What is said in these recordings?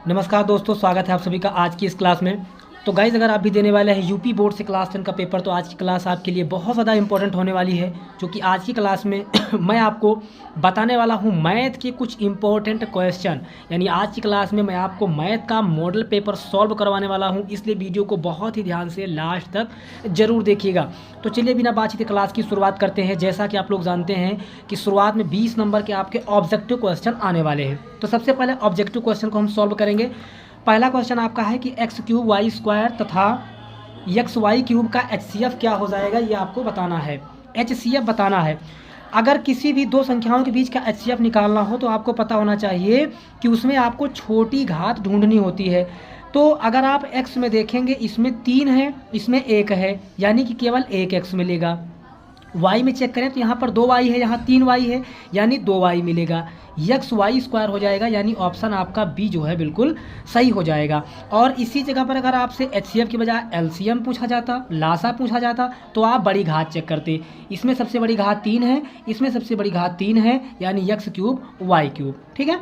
नमस्कार दोस्तों, स्वागत है आप सभी का आज की इस क्लास में। तो गाइज़, अगर आप भी देने वाले हैं यूपी बोर्ड से क्लास 10 का पेपर, तो आज की क्लास आपके लिए बहुत ज़्यादा इंपॉर्टेंट होने वाली है। क्योंकि आज की क्लास में मैं आपको बताने वाला हूं मैथ के कुछ इंपॉर्टेंट क्वेश्चन। यानी आज की क्लास में मैं आपको मैथ का मॉडल पेपर सॉल्व करवाने वाला हूं, इसलिए वीडियो को बहुत ही ध्यान से लास्ट तक ज़रूर देखिएगा। तो चलिए बिना बातचीत क्लास की शुरुआत करते हैं। जैसा कि आप लोग जानते हैं कि शुरुआत में 20 नंबर के आपके ऑब्जेक्टिव क्वेश्चन आने वाले हैं। तो सबसे पहले ऑब्जेक्टिव क्वेश्चन को हम सॉल्व करेंगे। पहला क्वेश्चन आपका है कि एक्स क्यूब वाई स्क्वायर तथा एक्स वाई क्यूब का HCF क्या हो जाएगा, ये आपको बताना है। HCF बताना है। अगर किसी भी दो संख्याओं के बीच का HCF निकालना हो तो आपको पता होना चाहिए कि उसमें आपको छोटी घात ढूंढनी होती है। तो अगर आप x में देखेंगे, इसमें 3 है, इसमें 1 है, यानी कि केवल एक x मिलेगा। y में चेक करें तो यहाँ पर 2y है, यहाँ 3y है, यानी 2y मिलेगा। एक्स वाई स्क्वायर हो जाएगा, यानी ऑप्शन आपका बी जो है बिल्कुल सही हो जाएगा। और इसी जगह पर अगर आपसे HCF की बजाय LCM पूछा जाता, लासा पूछा जाता, तो आप बड़ी घात चेक करते। इसमें सबसे बड़ी घात 3 है, इसमें सबसे बड़ी घात 3 है, यानी एक्स क्यूब वाई क्यूब। ठीक है।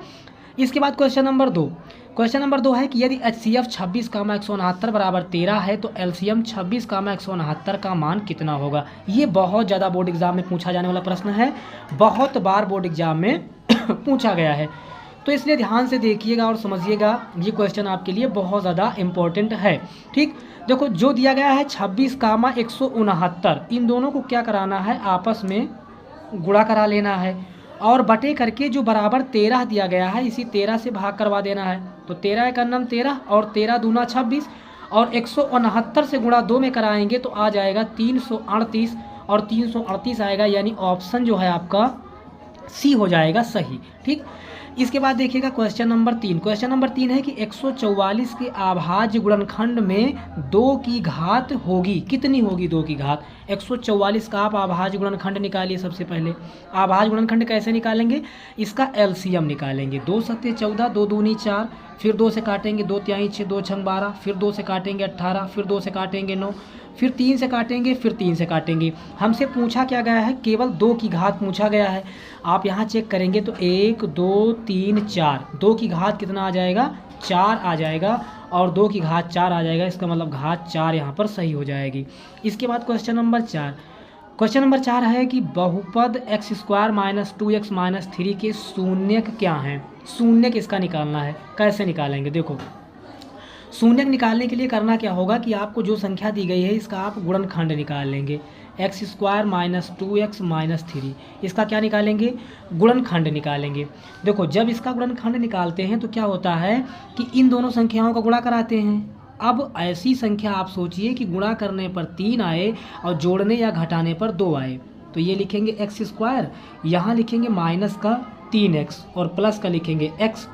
इसके बाद क्वेश्चन नंबर 2। क्वेश्चन नंबर 2 है कि यदि HCF 26,169 बराबर 13 है तो LCM 26,169 का मान कितना होगा। ये बहुत ज़्यादा बोर्ड एग्जाम में पूछा जाने वाला प्रश्न है, बहुत बार बोर्ड एग्जाम में पूछा गया है। तो इसलिए ध्यान से देखिएगा और समझिएगा, ये क्वेश्चन आपके लिए बहुत ज़्यादा इम्पोर्टेंट है। ठीक, देखो जो दिया गया है 26,169, इन दोनों को क्या कराना है, आपस में गुणा करा लेना है और बटे करके जो बराबर 13 दिया गया है, इसी 13 से भाग करवा देना है। तो 13 का नम 13 और 13 दूना 26 और 169 से गुणा 2 में कराएंगे तो आ जाएगा 338 और 338 आएगा, यानी ऑप्शन जो है आपका सी हो जाएगा सही। ठीक, इसके बाद देखिएगा क्वेश्चन नंबर 3। क्वेश्चन नंबर 3 है कि 144 के अभाज्य गुणनखंड में 2 की घात होगी, कितनी होगी 2 की घात। 144 का आप अभाज्य गुणनखंड निकालिए। सबसे पहले अभाज्य गुणनखंड कैसे निकालेंगे, इसका LCM निकालेंगे। 2 सत्ते 14, 2 दूनी 4, फिर 2 से काटेंगे 2 तिहाई 6, 2 छंग 12, फिर 2 से काटेंगे 18, फिर 2 से काटेंगे 9, फिर 3 से काटेंगे, फिर 3 से काटेंगे। हमसे पूछा क्या गया है, केवल 2 की घात पूछा गया है। आप यहाँ चेक करेंगे तो 1 2 3 4, 2 की घात कितना आ जाएगा, 4 आ जाएगा और 2 की घात 4 आ जाएगा। इसका मतलब घात 4 यहाँ पर सही हो जाएगी। इसके बाद क्वेश्चन नंबर 4। क्वेश्चन नंबर 4 है कि बहुपद x square minus 2x minus 3 के शून्यक क्या हैं। शून्यक इसका निकालना है। कैसे निकालेंगे, देखो शून्यक निकालने के लिए करना क्या होगा कि आपको जो संख्या दी गई है इसका आप गुणनखंड निकाल लेंगे। X square minus 2x minus 3, इसका क्या निकालेंगे, गुणनखंड निकालेंगे। देखो जब इसका गुणनखंड निकालते हैं तो क्या होता है कि इन दोनों संख्याओं का गुणा कराते हैं। अब ऐसी संख्या आप सोचिए कि गुणा करने पर 3 आए और जोड़ने या घटाने पर 2 आए, तो ये लिखेंगे एक्स स्क्वायर, यहाँ लिखेंगे माइनस का 3x और प्लस का लिखेंगे x।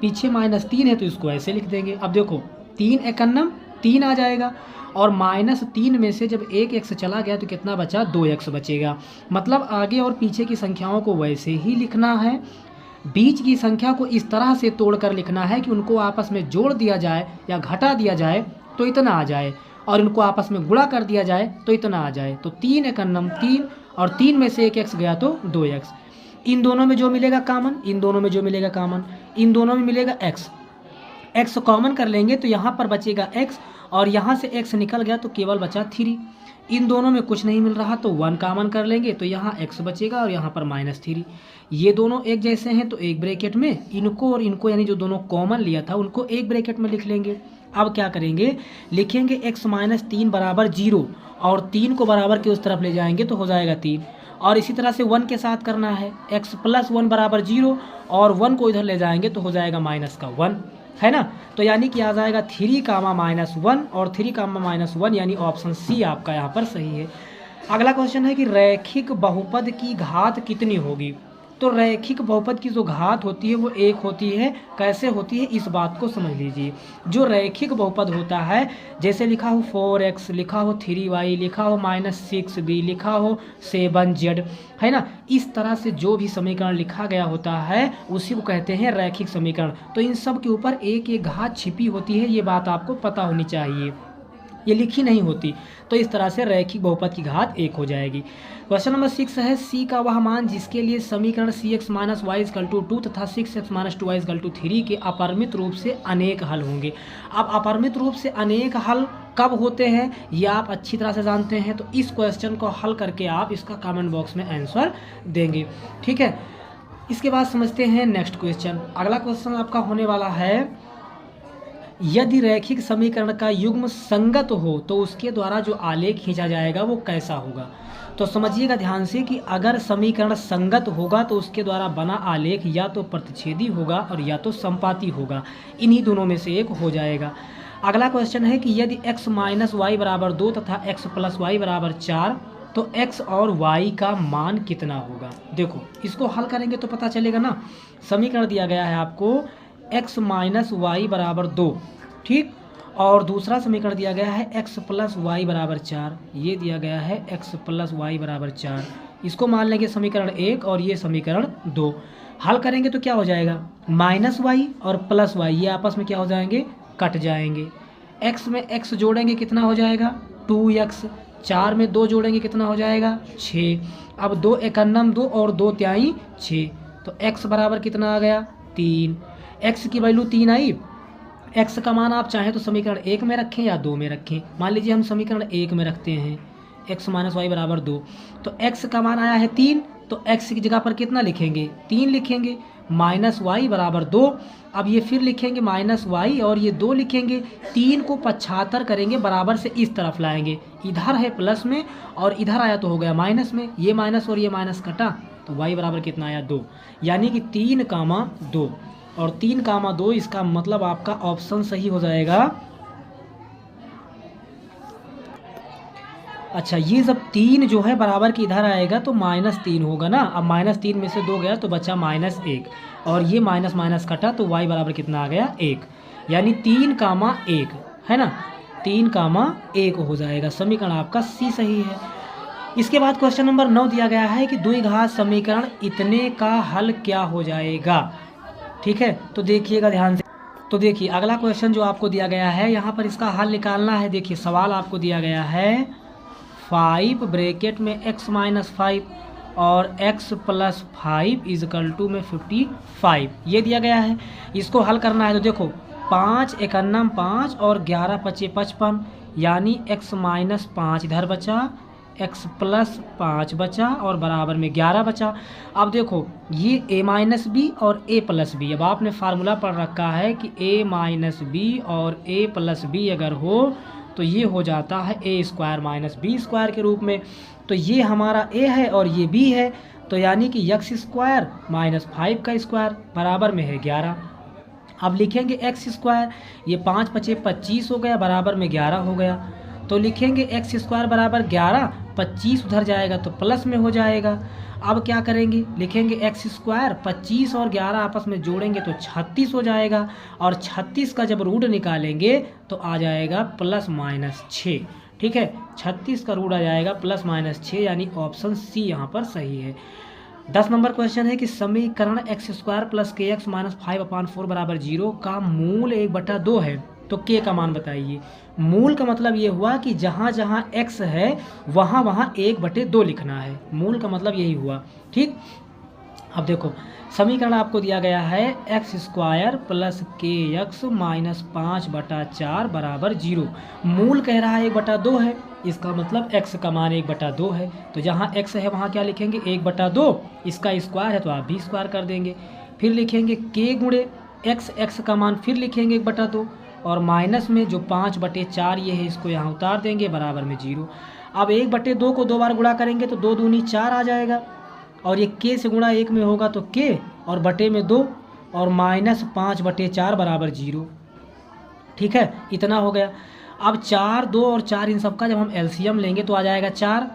पीछे माइनस 3 है तो इसको ऐसे लिख देंगे। अब देखो 3 एकन्नम 3 आ जाएगा और माइनस 3 में से जब एक x चला गया तो कितना बचा, 2x बचेगा। मतलब आगे और पीछे की संख्याओं को वैसे ही लिखना है, बीच की संख्या को इस तरह से तोड़कर लिखना है कि उनको आपस में जोड़ दिया जाए या घटा दिया जाए तो इतना आ जाए, और इनको आपस में गुणा कर दिया जाए तो इतना आ जाए। तो 3 एकन्नम 3 और 3 में से एक x गया तो 2x। इन दोनों में जो मिलेगा कॉमन, इन दोनों में जो मिलेगा कॉमन, इन दोनों में मिलेगा x। x कॉमन कर लेंगे तो यहाँ पर बचेगा x और यहाँ से x निकल गया तो केवल बचा 3। इन दोनों में कुछ नहीं मिल रहा तो 1 कॉमन कर लेंगे तो यहाँ x बचेगा और यहाँ पर -3। ये दोनों एक जैसे हैं तो एक ब्रैकेट में इनको और इनको, यानी जो दोनों कॉमन लिया था उनको एक ब्रैकेट में लिख लेंगे। अब क्या करेंगे, लिखेंगे x माइनस 3 बराबर 0 और 3 को बराबर के उस तरफ ले जाएंगे तो हो जाएगा 3। और इसी तरह से 1 के साथ करना है, x प्लस 1 बराबर 0 और 1 को इधर ले जाएंगे तो हो जाएगा माइनस का 1, है ना। तो यानी कि आ जाएगा 3 कामा माइनस 1 और 3 कामा माइनस 1, यानी ऑप्शन सी आपका यहाँ पर सही है। अगला क्वेश्चन है कि रैखिक बहुपद की घात कितनी होगी। तो रैखिक बहुपद की जो घात होती है वो 1 होती है। कैसे होती है इस बात को समझ लीजिए। जो रैखिक बहुपद होता है, जैसे लिखा हो 4x, लिखा हो 3y, लिखा हो -6b, लिखा हो 7z, है ना, इस तरह से जो भी समीकरण लिखा गया होता है उसी को कहते हैं रैखिक समीकरण। तो इन सब के ऊपर एक एक घात छिपी होती है, ये बात आपको पता होनी चाहिए। ये लिखी नहीं होती। तो इस तरह से रैखिक बहुपद की घात 1 हो जाएगी। क्वेश्चन नंबर 6 है, सी का वह मान जिसके लिए समीकरण CX - y = 2 तथा 6x - 2y = 3 के अपरिमित रूप से अनेक हल होंगे। अब अपरिमित रूप से अनेक हल कब होते हैं ये आप अच्छी तरह से जानते हैं, तो इस क्वेश्चन को हल करके आप इसका कमेंट बॉक्स में आंसर देंगे। ठीक है, इसके बाद समझते हैं नेक्स्ट क्वेश्चन। अगला क्वेश्चन आपका होने वाला है, यदि रैखिक समीकरण का युग्म संगत हो तो उसके द्वारा जो आलेख खींचा जाएगा वो कैसा होगा। तो समझिएगा ध्यान से कि अगर समीकरण संगत होगा तो उसके द्वारा बना आलेख या तो प्रतिच्छेदी होगा और या तो संपाती होगा, इन्हीं दोनों में से एक हो जाएगा। अगला क्वेश्चन है कि यदि x - y = 2 तथा x + y = 4 तो x और y का मान कितना होगा। देखो इसको हल करेंगे तो पता चलेगा ना। समीकरण दिया गया है आपको x - y = 2, ठीक, और दूसरा समीकरण दिया गया है x + y = 4, ये दिया गया है x + y = 4। इसको मान लेंगे समीकरण 1 और ये समीकरण 2। हल करेंगे तो क्या हो जाएगा, -y और +y ये आपस में क्या हो जाएंगे, कट जाएंगे। x में x जोड़ेंगे कितना हो जाएगा, 2x। 4 में 2 जोड़ेंगे कितना हो जाएगा, 6। अब 2 एकन्नम 2 और 2 त्याई 6, तो x बराबर कितना आ गया, 3। x की वैल्यू 3 आई। x का मान आप चाहें तो समीकरण 1 में रखें या 2 में रखें। मान लीजिए हम समीकरण 1 में रखते हैं, x - y = 2, तो x का मान आया है 3, तो x की जगह पर कितना लिखेंगे, 3 लिखेंगे। -y = 2, अब ये फिर लिखेंगे -y और ये 2 लिखेंगे। 3 को 75 करेंगे, बराबर से इस तरफ लाएंगे, इधर है प्लस में और इधर आया तो हो गया माइनस में, ये माइनस और ये माइनस कटा, तो y बराबर कितना आया, 2। यानी कि 3, 2 और 3, 2, इसका मतलब आपका ऑप्शन सही हो जाएगा। अच्छा, ये जब 3 जो है बराबर के इधर आएगा तो -3 होगा ना। अब -3 में से 2 गया तो बचा -1 और ये माइनस माइनस कटा तो y बराबर कितना आ गया, 1। यानी 3, 1 है ना, 3, 1 हो जाएगा। समीकरण आपका सी सही है। इसके बाद क्वेश्चन नंबर 9 दिया गया है कि द्विघात समीकरण इतने का हल क्या हो जाएगा। ठीक है, तो देखिएगा ध्यान से। तो देखिए अगला क्वेश्चन जो आपको दिया गया है, यहाँ पर इसका हल निकालना है। देखिए सवाल आपको दिया गया है 5 ब्रैकेट में x - 5 और x + 5 = में 55, ये दिया गया है। इसको हल करना है तो देखो 5 एकन्नम 5 और 11 × 5 = 55, यानी x - 5 इधर बचा, x + 5 बचा और बराबर में 11 बचा। अब देखो ये a - b और a + b, अब आपने फार्मूला पढ़ रखा है कि a - b और a + b अगर हो तो ये हो जाता है a² - b² के रूप में। तो ये हमारा a है और ये b है, तो यानी कि x² - 5 का स्क्वायर बराबर में है 11। अब लिखेंगे x², ये 5 × 5 = 25 हो गया, बराबर में 11 हो गया। तो लिखेंगे x² = 11, 25 उधर जाएगा तो प्लस में हो जाएगा। अब क्या करेंगे, लिखेंगे x², 25 और 11 आपस में जोड़ेंगे तो 36 हो जाएगा, और 36 का जब रूट निकालेंगे तो आ जाएगा +-6। ठीक है, 36 का रूट आ जाएगा +-6, यानी ऑप्शन सी यहाँ पर सही है। 10 नंबर क्वेश्चन है कि समीकरण x² + kx - 5/4 = 0 का मूल 1/2 है, तो k का मान बताइए। मूल का मतलब ये हुआ कि जहाँ जहाँ x है वहाँ वहाँ 1/2 लिखना है, मूल का मतलब यही हुआ। ठीक, अब देखो समीकरण आपको दिया गया है x² + kx - 5/4 = 0। मूल कह रहा है 1/2 है, इसका मतलब x का मान 1/2 है, तो जहाँ x है वहाँ क्या लिखेंगे, 1/2, इसका स्क्वायर है तो आप भी स्क्वायर कर देंगे। फिर लिखेंगे k गुणे x का मान फिर लिखेंगे 1/2, और माइनस में जो 5/4 ये है इसको यहाँ उतार देंगे, बराबर में 0। अब 1/2 को 2 बार गुणा करेंगे तो 2 दूनी 4 आ जाएगा, और ये k से गुणा 1 में होगा तो k और बटे में 2 और -5/4 बराबर 0। ठीक है, इतना हो गया। अब 4, 2 और 4 इन सब का जब हम एलसीएम लेंगे तो आ जाएगा 4।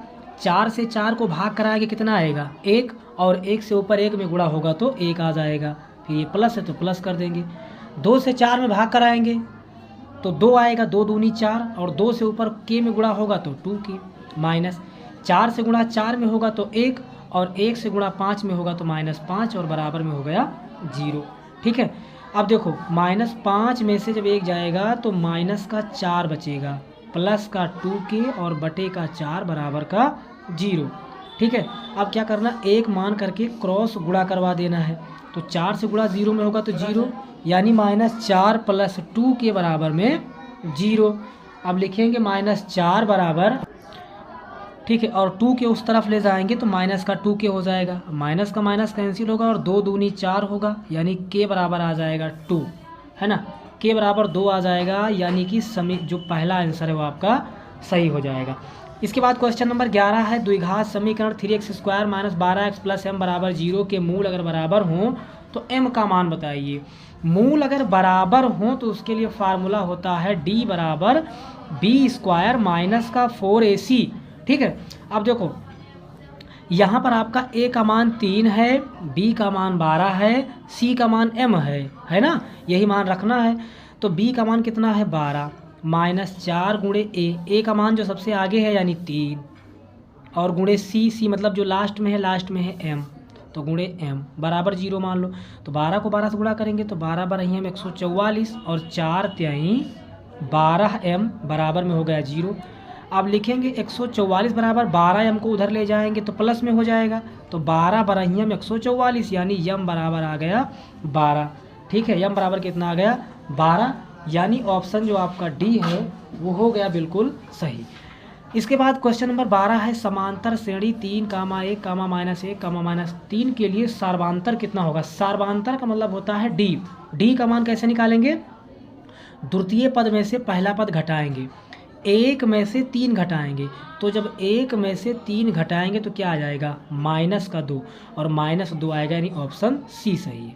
4 से 4 को भाग कराएंगे कितना आएगा, 1, और 1 से ऊपर 1 में गुणा होगा तो 1 आ जाएगा। फिर ये प्लस है तो प्लस कर देंगे। 2 से 4 में भाग कराएंगे तो 2 आएगा, 2 दूनी 4, और 2 से ऊपर k में गुणा होगा तो 2k, माइनस 4 से गुणा 4 में होगा तो 1, और 1 से गुणा 5 में होगा तो -5, और बराबर में हो गया 0। ठीक है, अब देखो -5 में से जब 1 जाएगा तो -4 बचेगा, प्लस का 2k और बटे का 4 बराबर का 0। ठीक है, अब क्या करना, एक मान करके क्रॉस गुणा करवा देना है। तो 4 से गुणा 0 में होगा तो 0, यानी -4 + 2 के बराबर में 0। अब लिखेंगे -4 बराबर, ठीक है, और 2 के उस तरफ ले जाएंगे तो माइनस का 2k हो जाएगा, माइनस का माइनस कैंसिल होगा और 2 दूनी 4 होगा, यानी k बराबर आ जाएगा 2, है ना, k बराबर 2 आ जाएगा, यानी कि जो पहला आंसर है वो आपका सही हो जाएगा। इसके बाद क्वेश्चन नंबर 11 है, द्विघात समीकरण 3x² - 12x + m बराबर 0 के मूल अगर बराबर हों तो m का मान बताइए। मूल अगर बराबर हों तो उसके लिए फार्मूला होता है d बराबर b² - का 4ac। ठीक है, अब देखो यहाँ पर आपका a का मान 3 है, b का मान 12 है, c का मान m है ना, यही मान रखना है। तो b का मान कितना है 12 -4 गुणे a का मान जो सबसे आगे है यानी 3 और गुणे c मतलब जो लास्ट में है m, तो गुणे m बराबर 0 मान लो। तो 12 को 12 से गुणा करेंगे तो 12 × 144 और 4 × 12m बराबर में हो गया 0। अब लिखेंगे 144 बराबर 12m को उधर ले जाएंगे तो प्लस में हो जाएगा, तो 12 × 144 यानी m बराबर आ गया 12। ठीक है, m बराबर कितना आ गया 12, यानी ऑप्शन जो आपका डी है वो हो गया बिल्कुल सही। इसके बाद क्वेश्चन नंबर 12 है, समांतर श्रेणी 3, 1, -1, -3 के लिए सार्वांतर कितना होगा। सार्वांतर का मतलब होता है डी का मान कैसे निकालेंगे, द्वितीय पद में से पहला पद घटाएंगे, 1 में से 3 घटाएंगे, तो जब 1 में से 3 घटाएंगे तो क्या आ जाएगा -2 और -2 आएगा, यानी ऑप्शन सी सही है।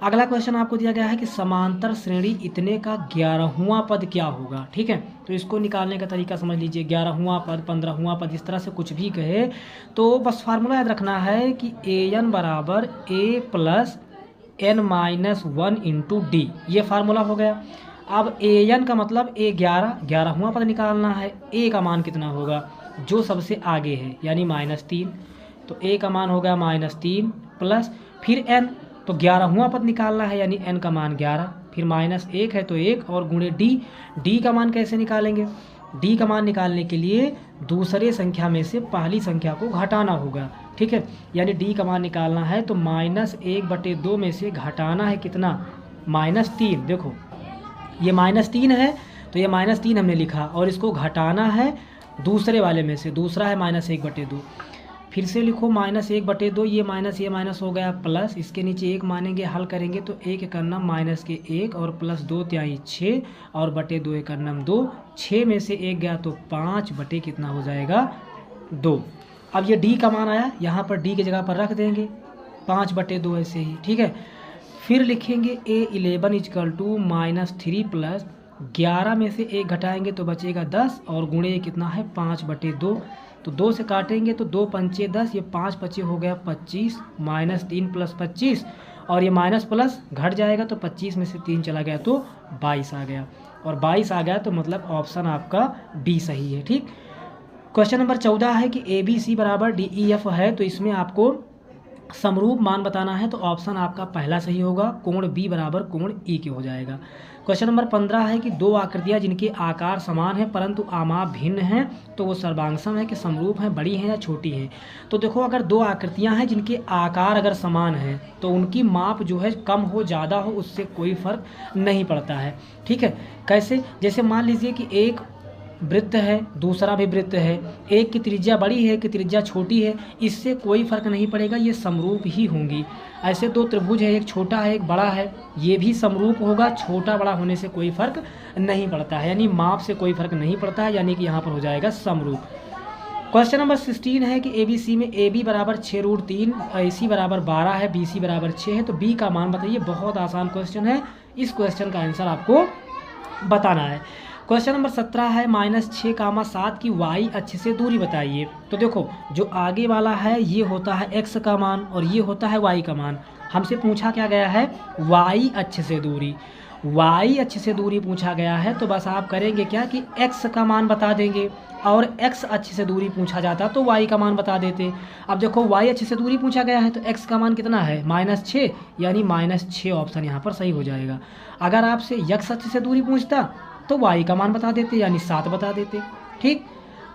अगला क्वेश्चन आपको दिया गया है कि समांतर श्रेणी इतने का 11वां पद क्या होगा। ठीक है, तो इसको निकालने का तरीका समझ लीजिए, 11वां पद, 15वां पद, इस तरह से कुछ भी कहे तो बस फार्मूला याद रखना है कि an बराबर a + n - 1 × d, ये फार्मूला हो गया। अब an का मतलब a 11वां पद निकालना है, a का मान कितना होगा जो सबसे आगे है यानी -3, तो a का मान हो गया -3 प्लस फिर n, तो 11वां पद निकालना है यानी n का मान 11, फिर -1 है तो 1 और गुणे d का मान कैसे निकालेंगे, d का मान निकालने के लिए दूसरे संख्या में से पहली संख्या को घटाना होगा। ठीक है, यानी d का मान निकालना है तो -1/2 में से घटाना है कितना -3। देखो ये -3 है तो ये -3 हमने लिखा और इसको घटाना है दूसरे वाले में से, दूसरा है -1/2, फिर से लिखो -1/2, ये माइनस हो गया प्लस, इसके नीचे 1 मानेंगे, हल करेंगे तो 1 के कर्नम -1 और प्लस 2 × 6 और बटे 2 के कर्नम 2, 6 में से 1 गया तो 5 बटे कितना हो जाएगा 2। अब ये d का मान आया, यहाँ पर d की जगह पर रख देंगे 5/2 ऐसे ही। ठीक है, फिर लिखेंगे a11 = -3 प्लस 11 में से 1 घटाएंगे तो बचेगा 10 और गुणे कितना है 5/2, तो 2 से काटेंगे तो 2 पंचे 10, ये 5 बचे हो गया 25, -3 + 25 और ये माइनस प्लस घट जाएगा तो 25 में से 3 चला गया तो 22 आ गया, और 22 आ गया तो मतलब ऑप्शन आपका डी सही है। ठीक, क्वेश्चन नंबर 14 है कि ABC = DEF है, तो इसमें आपको समरूप मान बताना है, तो ऑप्शन आपका पहला सही होगा, कोण B बराबर कोण E के हो जाएगा। क्वेश्चन नंबर 15 है कि दो आकृतियां जिनके आकार समान है परंतु आमाप भिन्न हैं तो वो सर्वांगसम है कि समरूप हैं, बड़ी हैं या छोटी हैं। तो देखो अगर दो आकृतियां हैं जिनके आकार अगर समान हैं तो उनकी माप जो है कम हो ज़्यादा हो उससे कोई फर्क नहीं पड़ता है। ठीक है, कैसे, जैसे मान लीजिए कि एक वृत्त है दूसरा भी वृत्त है, एक की त्रिज्या बड़ी है एक की त्रिज्या छोटी है, इससे कोई फर्क नहीं पड़ेगा, ये समरूप ही होंगी। ऐसे दो त्रिभुज है, एक छोटा है एक बड़ा है, ये भी समरूप होगा, छोटा बड़ा होने से कोई फर्क नहीं पड़ता है, यानी माप से कोई फर्क नहीं पड़ता है, यानी कि यहाँ पर हो जाएगा समरूप। क्वेश्चन नंबर 16 है कि ABC में AB = 6√3, AC = 12 है, BC = 6 है, तो B का मान बताइए। बहुत आसान क्वेश्चन है, इस क्वेश्चन का आंसर आपको बताना है। क्वेश्चन नंबर 17 है -6, 7 की y अक्ष से दूरी बताइए। तो देखो जो आगे वाला है ये होता है x का मान और ये होता है y का मान। हमसे पूछा क्या गया है y अक्ष से दूरी, y अक्ष से दूरी पूछा गया है, तो बस आप करेंगे क्या कि x का मान बता देंगे, और x अक्ष से दूरी पूछा जाता तो y का मान बता देते। अब देखो y अक्ष से दूरी पूछा गया है तो x का मान कितना है -6, यानी -6 ऑप्शन यहाँ पर सही हो जाएगा। अगर आपसे x अक्ष से दूरी पूछता तो y का मान बता देते, यानी 7 बता देते। ठीक,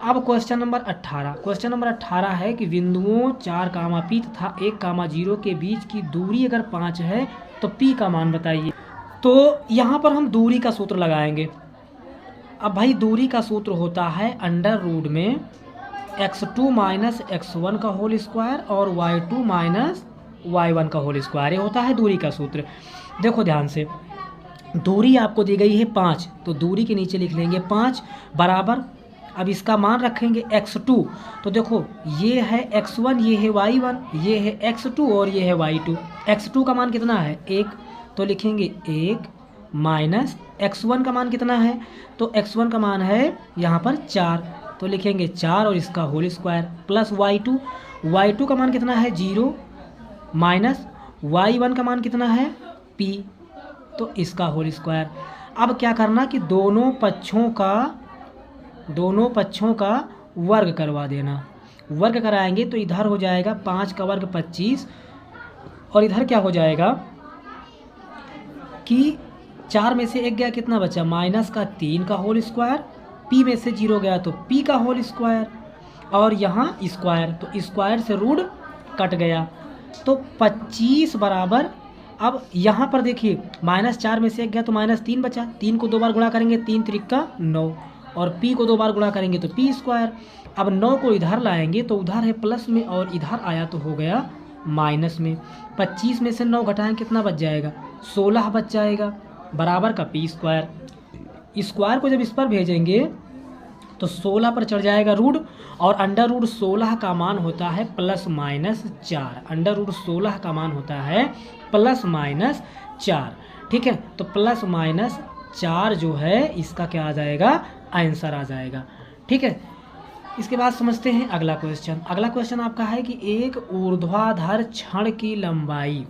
अब क्वेश्चन नंबर 18। क्वेश्चन नंबर 18 है कि बिंदुओं 4, P तथा 1, 0 के बीच की दूरी अगर 5 है तो P का मान बताइए। तो यहाँ पर हम दूरी का सूत्र लगाएंगे। अब भाई दूरी का सूत्र होता है अंडर रूट में x2 माइनस x1 का होल स्क्वायर और y2 माइनस y1 का होल स्क्वायर, ये होता है दूरी का सूत्र। देखो ध्यान से, दूरी आपको दी गई है 5, तो दूरी के नीचे लिख लेंगे 5 बराबर, अब इसका मान रखेंगे x2। तो देखो ये है x1, ये है y1, ये है x2 और ये है y2। x2 का मान कितना है 1, तो लिखेंगे 1 माइनस x1 का मान कितना है, तो x1 का मान है यहाँ पर 4, तो लिखेंगे 4 और इसका होल स्क्वायर प्लस y2 का मान कितना है 0 माइनस y1 का मान कितना है p, तो इसका होल स्क्वायर। अब क्या करना कि दोनों पक्षों का वर्ग करवा देना। वर्ग कराएंगे तो इधर हो जाएगा 5 का वर्ग 25 और इधर क्या हो जाएगा कि 4 में से 1 गया, कितना बचा माइनस का 3 का होल स्क्वायर, p में से 0 गया तो p का होल स्क्वायर और यहाँ स्क्वायर, तो स्क्वायर से रूट कट गया, तो 25 बराबर। अब यहाँ पर देखिए -4 में से 1 गया तो -3 बचा, 3 को 2 बार गुणा करेंगे 3 त्रिका 9 और p को 2 बार गुणा करेंगे तो p स्क्वायर। अब 9 को इधर लाएंगे तो उधर है प्लस में और इधर आया तो हो गया माइनस में। 25 में से 9 घटाएं कितना बच जाएगा 16 बच जाएगा बराबर का p स्क्वायर। स्क्वायर को जब इस पर भेजेंगे तो 16 पर चढ़ जाएगा रूट और अंडर रूट 16 का मान होता है +-4। अंडर रूट 16 का मान होता है +-4। ठीक है, तो +-4 जो है इसका क्या आ जाएगा, आंसर आ जाएगा। ठीक है, इसके बाद समझते हैं अगला क्वेश्चन। अगला क्वेश्चन आपका है कि एक ऊर्ध्वाधर छड़ की लंबाई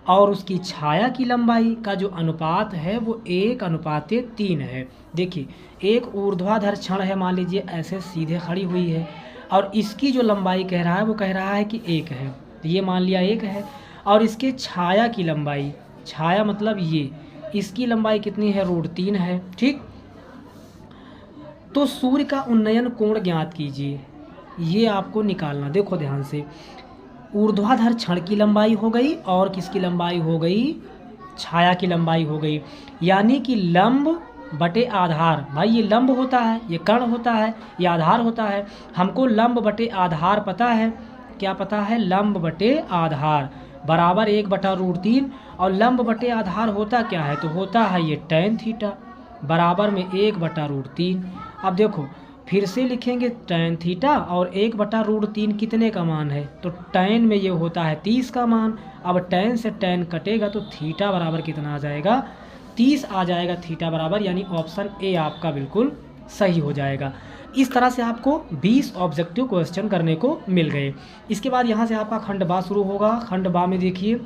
और उसकी छाया की लंबाई का जो अनुपात है वो 1:3 है। देखिए एक ऊर्ध्वाधर छड़ है, मान लीजिए ऐसे सीधे खड़ी हुई है और इसकी जो लंबाई कह रहा है वो कह रहा है कि 1 है, तो ये मान लिया 1 है। और इसके छाया की लंबाई, छाया मतलब ये, इसकी लंबाई कितनी है √3 है। ठीक, तो सूर्य का उन्नयन कोण ज्ञात कीजिए, ये आपको निकालना। देखो ध्यान से, ऊर्ध्वाधर छड़ की लंबाई हो गई और किसकी लंबाई हो गई, छाया की लंबाई हो गई, यानी कि लंब बटे आधार। भाई ये लंब होता है, ये कर्ण होता है, ये आधार होता है। हमको लंब बटे आधार पता है, क्या पता है, लंब बटे आधार बराबर 1/√3 और लंब बटे आधार होता क्या है, तो होता है ये tan थीटा बराबर में 1/√3। अब देखो फिर से लिखेंगे tan थीटा और 1/√3 कितने का मान है, तो tan में ये होता है 30 का मान। अब tan से tan कटेगा तो थीटा बराबर कितना आ जाएगा, 30 आ जाएगा थीटा बराबर, यानी ऑप्शन ए आपका बिल्कुल सही हो जाएगा। इस तरह से आपको 20 ऑब्जेक्टिव क्वेश्चन करने को मिल गए। इसके बाद यहाँ से आपका खंड बा शुरू होगा। खंड बा में देखिए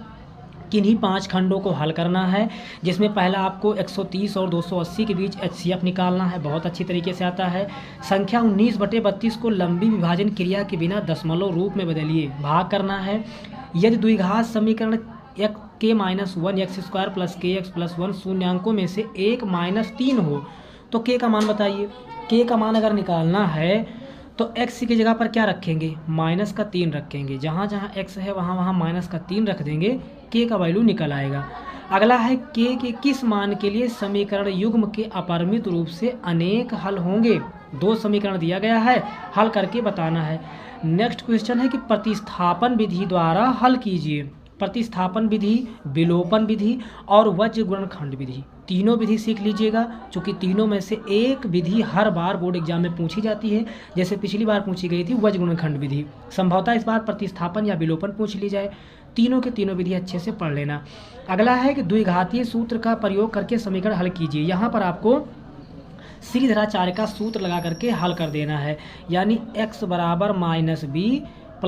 किन्हीं 5 खंडों को हल करना है, जिसमें पहला आपको 130 और 280 के बीच HCF निकालना है, बहुत अच्छी तरीके से आता है। संख्या 19/32 को लंबी विभाजन क्रिया के बिना दशमलव रूप में बदलिए, भाग करना है। यदि द्विघात समीकरण k-1 x² + kx + 1 शून्यांकों में से 1 - 3 हो तो k का मान बताइए। k का मान अगर निकालना है तो x की जगह पर क्या रखेंगे, -3 रखेंगे। जहाँ जहाँ x है वहाँ वहाँ -3 रख देंगे, k का वैल्यू निकल आएगा। अगला है k के किस मान के लिए समीकरण युग्म के अपरिमित रूप से अनेक हल होंगे। 2 समीकरण दिया गया है, हल करके बताना है। नेक्स्ट क्वेश्चन है कि प्रतिस्थापन विधि द्वारा हल कीजिए। प्रतिस्थापन विधि, विलोपन विधि और वज्र गुणनखंड विधि, तीनों विधि सीख लीजिएगा, क्योंकि तीनों में से एक विधि हर बार बोर्ड एग्जाम में पूछी जाती है। जैसे पिछली बार पूछी गई थी वज्र गुणनखंड विधि, संभवतः इस बार प्रतिस्थापन या विलोपन पूछ ली जाए। तीनों के तीनों विधि अच्छे से पढ़ लेना। अगला है कि द्विघातीय सूत्र का प्रयोग करके समीकरण हल कीजिए। यहाँ पर आपको श्रीधराचार्य का सूत्र लगा करके हल कर देना है, यानी x बराबर -b +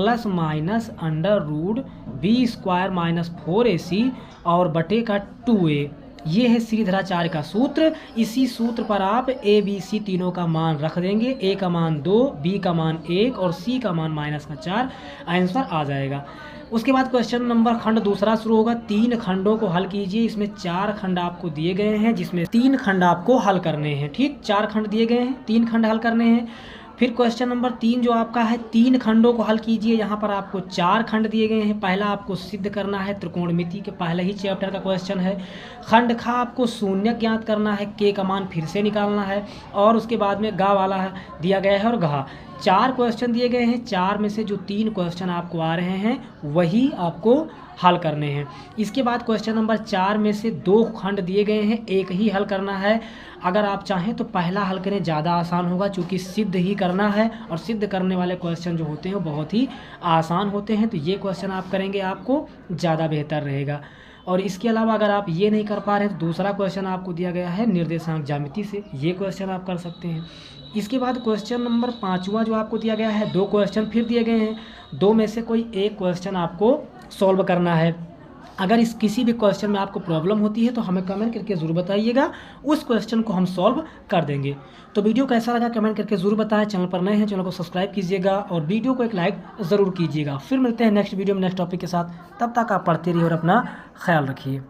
√b² - 4ac और बटे का 2a। ये है श्रीधराचार्य का सूत्र। इसी सूत्र पर आप ए बी सी तीनों का मान रख देंगे। ए का मान 2, बी का मान 1 और सी का मान -4। आंसर आ जाएगा। उसके बाद क्वेश्चन नंबर खंड दूसरा शुरू होगा। 3 खंडों को हल कीजिए। इसमें 4 खंड आपको दिए गए हैं, जिसमें 3 खंड आपको हल करने हैं। ठीक, 4 खंड दिए गए हैं, 3 खंड हल करने हैं। फिर क्वेश्चन नंबर 3 जो आपका है, 3 खंडों को हल कीजिए। यहाँ पर आपको 4 खंड दिए गए हैं। पहला आपको सिद्ध करना है, त्रिकोणमिति के पहले ही चैप्टर का क्वेश्चन है। खंड खा आपको शून्य ज्ञात करना है, के का मान फिर से निकालना है, और उसके बाद में गा वाला है दिया गया है और घा। 4 क्वेश्चन दिए गए हैं। 4 में से जो 3 क्वेश्चन आपको आ रहे हैं वही आपको हल करने हैं। इसके बाद क्वेश्चन नंबर 4 में से 2 खंड दिए गए हैं, एक ही हल करना है। अगर आप चाहें तो पहला हल करें, ज़्यादा आसान होगा, क्योंकि सिद्ध ही करना है और सिद्ध करने वाले क्वेश्चन जो होते हैं वो बहुत ही आसान होते हैं। तो ये क्वेश्चन आप करेंगे, आपको ज़्यादा बेहतर रहेगा। और इसके अलावा अगर आप ये नहीं कर पा रहे हैं तो दूसरा क्वेश्चन आपको दिया गया है निर्देशांक ज्यामिति से, ये क्वेश्चन आप कर सकते हैं। इसके बाद क्वेश्चन नंबर 5वां जो आपको दिया गया है, 2 क्वेश्चन फिर दिए गए हैं। 2 में से कोई एक क्वेश्चन आपको सॉल्व करना है। अगर इस किसी भी क्वेश्चन में आपको प्रॉब्लम होती है तो हमें कमेंट करके ज़रूर बताइएगा, उस क्वेश्चन को हम सॉल्व कर देंगे। तो वीडियो कैसा लगा कमेंट करके ज़रूर बताएं। चैनल पर नए हैं चैनल को सब्सक्राइब कीजिएगा और वीडियो को एक लाइक ज़रूर कीजिएगा। फिर मिलते हैं नेक्स्ट वीडियो में नेक्स्ट टॉपिक के साथ। तब तक आप पढ़ते रहिए और अपना ख्याल रखिए।